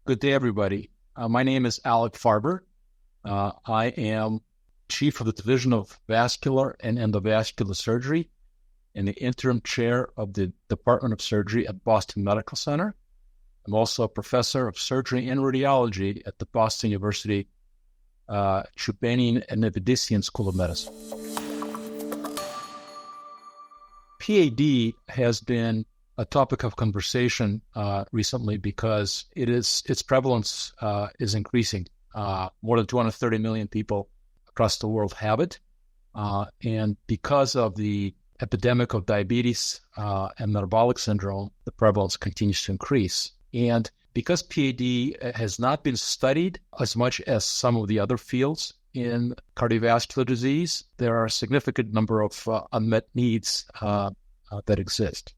Good day, everybody. My name is Alik Farber. I am Chief of the Division of Vascular and Endovascular Surgery and the Interim Chair of the Department of Surgery at Boston Medical Center. I'm also a Professor of Surgery and Radiology at the Boston University Chupanian and Nvedisian School of Medicine. PAD has been a topic of conversation recently because its prevalence is increasing. More than 230 million people across the world have it. And because of the epidemic of diabetes and metabolic syndrome, the prevalence continues to increase. And because PAD has not been studied as much as some of the other fields in cardiovascular disease, there are a significant number of unmet needs that exist.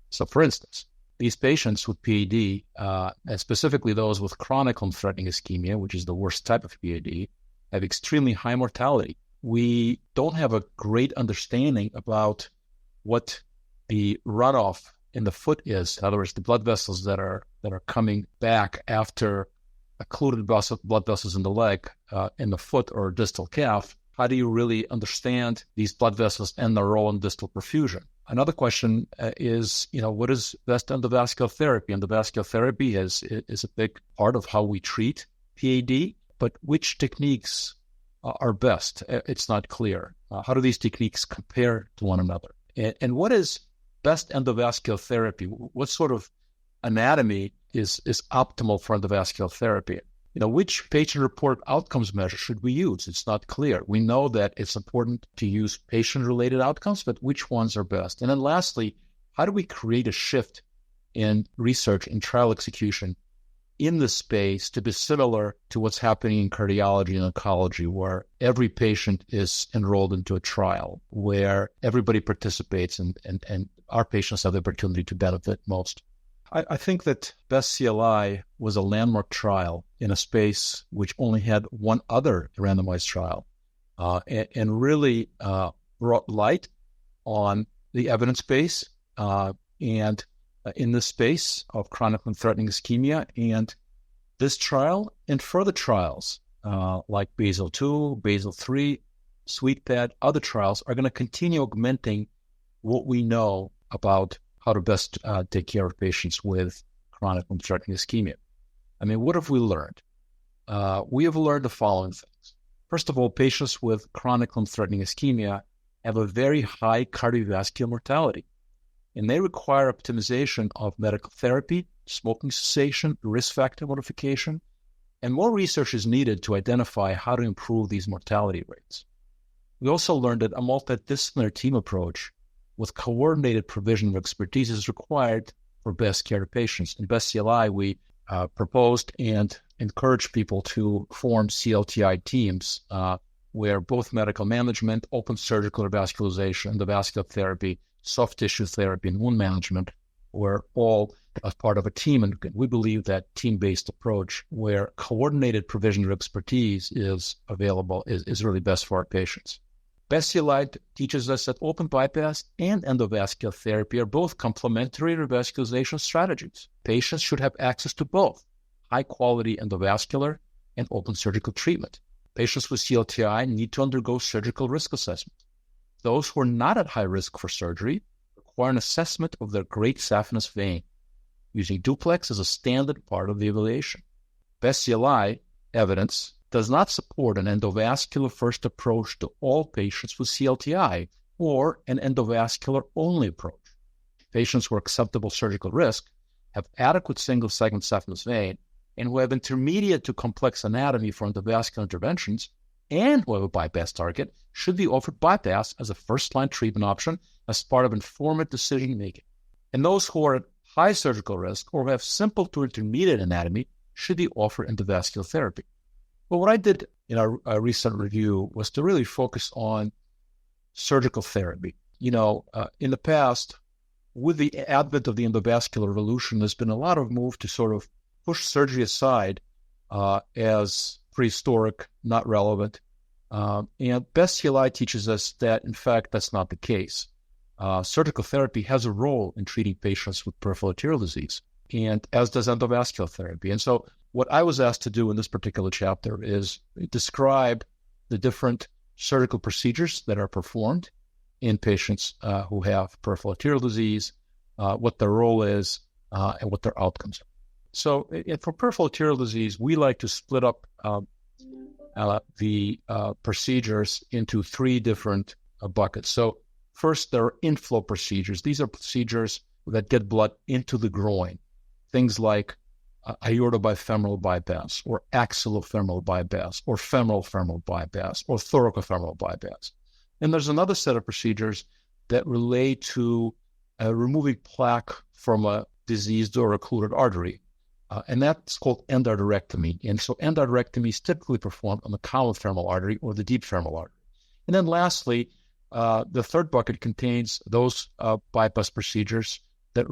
So, for instance, these patients with PAD, and specifically those with chronic life-threatening ischemia, which is the worst type of PAD, have extremely high mortality. We don't have a great understanding about what the runoff in the foot is. In other words, the blood vessels that are coming back after occluded blood vessels in the leg, in the foot or distal calf. How do you really understand these blood vessels and their role in distal perfusion? Another question is, what is best endovascular therapy? Endovascular therapy is a big part of how we treat PAD, but which techniques are best? It's not clear. How do these techniques compare to one another? And what is best endovascular therapy? What sort of anatomy is optimal for endovascular therapy? Which patient-reported outcomes measure should we use? It's not clear. We know that it's important to use patient-related outcomes, but which ones are best? And then lastly, how do we create a shift in research and trial execution in this space to be similar to what's happening in cardiology and oncology, where every patient is enrolled into a trial, where everybody participates and our patients have the opportunity to benefit most? I think that Best CLI was a landmark trial in a space which only had one other randomized trial, and really brought light on the evidence base and in the space of chronic and threatening ischemia. And this trial and further trials like Basel 2, Basel 3, SweetPad, other trials are going to continue augmenting what we know about how to best take care of patients with chronic and threatening ischemia. What have we learned? We have learned the following things. First of all, patients with chronic and threatening ischemia have a very high cardiovascular mortality, and they require optimization of medical therapy, smoking cessation, risk factor modification, and more research is needed to identify how to improve these mortality rates. We also learned that a multidisciplinary team approach with coordinated provision of expertise is required for best care of patients. In Best CLI, we proposed and encouraged people to form CLTI teams where both medical management, open surgical revascularization, endovascular therapy, soft tissue therapy, and wound management were all as part of a team. And we believe that team-based approach where coordinated provision of expertise is available is really best for our patients. Best CLI teaches us that open bypass and endovascular therapy are both complementary revascularization strategies. Patients should have access to both high-quality endovascular and open surgical treatment. Patients with CLTI need to undergo surgical risk assessment. Those who are not at high risk for surgery require an assessment of their great saphenous vein, using duplex as a standard part of the evaluation. Best CLI evidence does not support an endovascular first approach to all patients with CLTI or an endovascular-only approach. Patients with acceptable surgical risk, have adequate single-segment saphenous vein, and who have intermediate to complex anatomy for endovascular interventions, and who have a bypass target, should be offered bypass as a first-line treatment option as part of informed decision-making. And those who are at high surgical risk or who have simple to intermediate anatomy should be offered endovascular therapy. Well, what I did in our recent review was to really focus on surgical therapy. In the past, with the advent of the endovascular revolution, there's been a lot of move to sort of push surgery aside as prehistoric, not relevant. And Best CLI teaches us that, in fact, that's not the case. Surgical therapy has a role in treating patients with peripheral arterial disease. and as does endovascular therapy. And so what I was asked to do in this particular chapter is describe the different surgical procedures that are performed in patients who have peripheral arterial disease, what their role is, and what their outcomes are. So for peripheral arterial disease, we like to split up the procedures into three different buckets. So first, there are inflow procedures. These are procedures that get blood into the groin, things like aortobifemoral bypass or axillofemoral bypass or femoral bypass or thoracofemoral bypass. And there's another set of procedures that relate to removing plaque from a diseased or occluded artery. And that's called endarterectomy. And so endarterectomy is typically performed on the common femoral artery or the deep femoral artery. And then lastly, the third bucket contains those bypass procedures that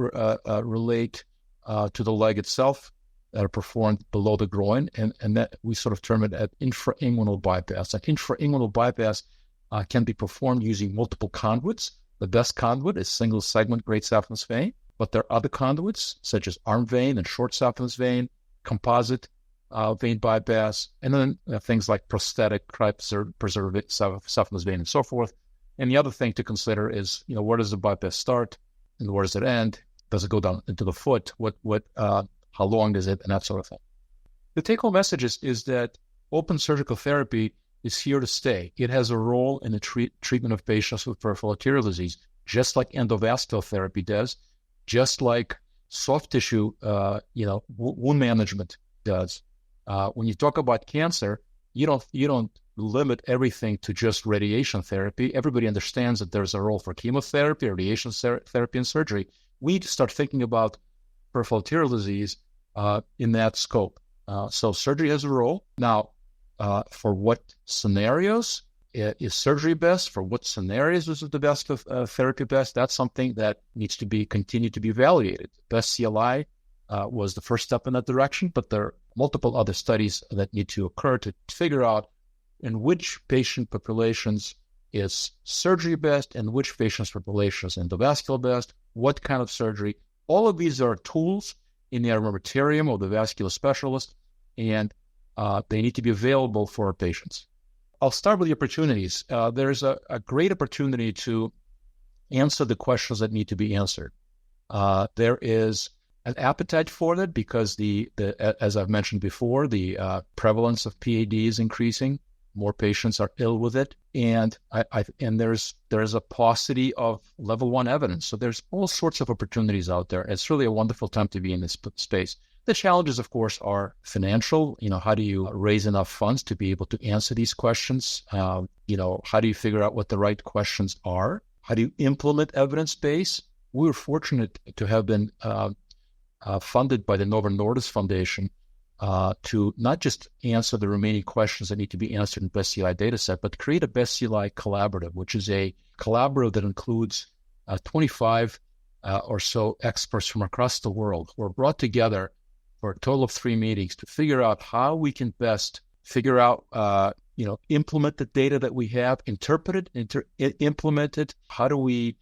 relate to the leg itself that are performed below the groin. And that we sort of term it as infrainguinal bypass. An infrainguinal bypass can be performed using multiple conduits. The best conduit is single segment great saphenous vein. But there are other conduits, such as arm vein and short saphenous vein, composite vein bypass, and then things like prosthetic cryopreserved saphenous vein and so forth. And the other thing to consider is, where does the bypass start and where does it end? Does it go down into the foot? How long is it? And that sort of thing. The take-home message is that open surgical therapy is here to stay. It has a role in the treatment of patients with peripheral arterial disease, just like endovascular therapy does, just like soft tissue, wound management does. When you talk about cancer, you don't limit everything to just radiation therapy. Everybody understands that there's a role for chemotherapy, radiation therapy, and surgery. We need to start thinking about peripheral arterial disease in that scope. So surgery has a role. Now, for what scenarios is surgery best? For what scenarios is the vascular therapy best? That's something that needs to continue to be evaluated. Best CLI was the first step in that direction, but there are multiple other studies that need to occur to figure out in which patient populations is surgery best and which patient populations is endovascular best, what kind of surgery. All of these are tools in the armamentarium of the vascular specialist, and they need to be available for our patients. I'll start with the opportunities. There's a great opportunity to answer the questions that need to be answered. There is an appetite for that because as I've mentioned before, the prevalence of PAD is increasing. More patients are ill with it, and there's a paucity of level 1 evidence. So there's all sorts of opportunities out there. It's really a wonderful time to be in this space. The challenges, of course, are financial. How do you raise enough funds to be able to answer these questions? How do you figure out what the right questions are? How do you implement evidence base? We were fortunate to have been funded by the Novo Nordisk Foundation to not just answer the remaining questions that need to be answered in Best CLI dataset, but create a Best CLI collaborative, which is a collaborative that includes 25 or so experts from across the world who are brought together for a total of 3 meetings to figure out how we can best figure out, implement the data that we have, interpret it, implement it. How do we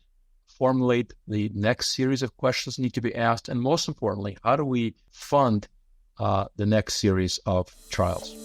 formulate the next series of questions that need to be asked? And most importantly, how do we fund the next series of trials?